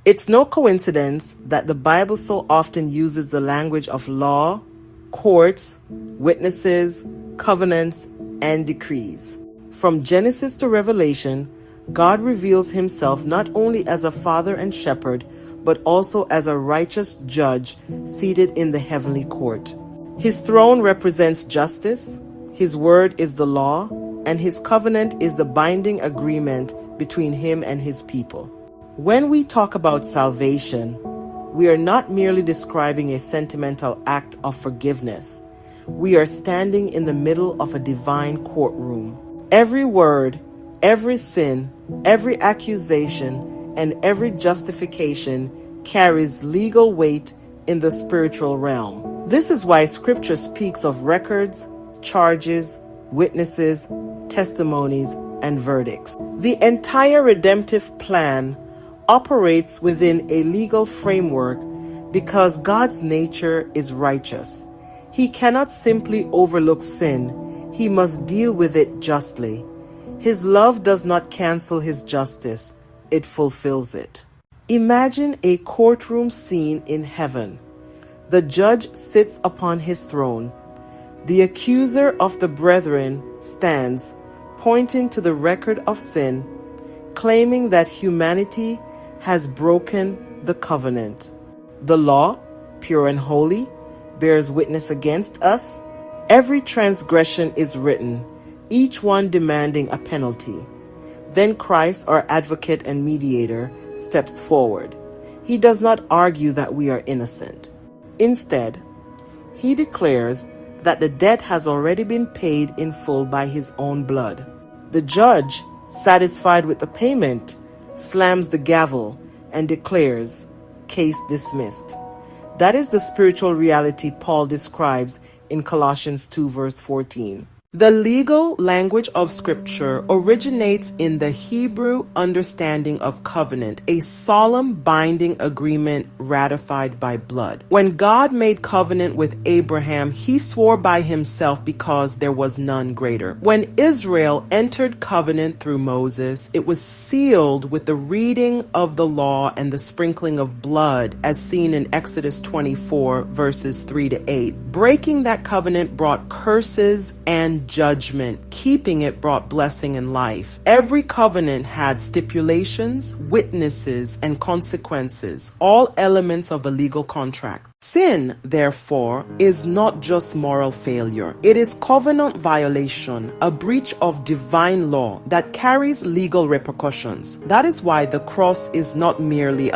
It's no coincidence that the Bible so often uses the language of law, courts, witnesses, covenants, and decrees. From Genesis to Revelation, God reveals himself not only as a father and shepherd, but also as a righteous judge seated in the heavenly court. His throne represents justice, his word is the law, and his covenant is the binding agreement between him and his people. When we talk about salvation, we are not merely describing a sentimental act of forgiveness. We are standing in the middle of a divine courtroom. Every word, every sin, every accusation, and every justification carries legal weight in the spiritual realm. This is why Scripture speaks of records, charges, witnesses, testimonies, and verdicts. The entire redemptive plan operates within a legal framework because God's nature is righteous. He cannot simply overlook sin, he must deal with it justly. His love does not cancel his justice, it fulfills it. Imagine a courtroom scene in heaven. The judge sits upon his throne. The accuser of the brethren stands, pointing to the record of sin, claiming that humanity has broken the covenant. The law, pure and holy, bears witness against us. Every transgression is written, each one demanding a penalty. Then Christ, our advocate and mediator, steps forward. He does not argue that we are innocent. Instead, he declares that the debt has already been paid in full by his own blood. The judge, satisfied with the payment, slams the gavel and declares, "Case dismissed." That is the spiritual reality Paul describes in Colossians 2 verse 14. The legal language of Scripture originates in the Hebrew understanding of covenant, a solemn binding agreement ratified by blood. When God made covenant with Abraham, he swore by himself because there was none greater. When Israel entered covenant through Moses, it was sealed with the reading of the law and the sprinkling of blood, as seen in Exodus 24 verses 3 to 8. Breaking that covenant brought curses and judgment. Keeping it brought blessing and life. Every covenant had stipulations, witnesses, and consequences, all elements of a legal contract. Sin, therefore, is not just moral failure. It is covenant violation, a breach of divine law that carries legal repercussions. That is why the cross is not merely a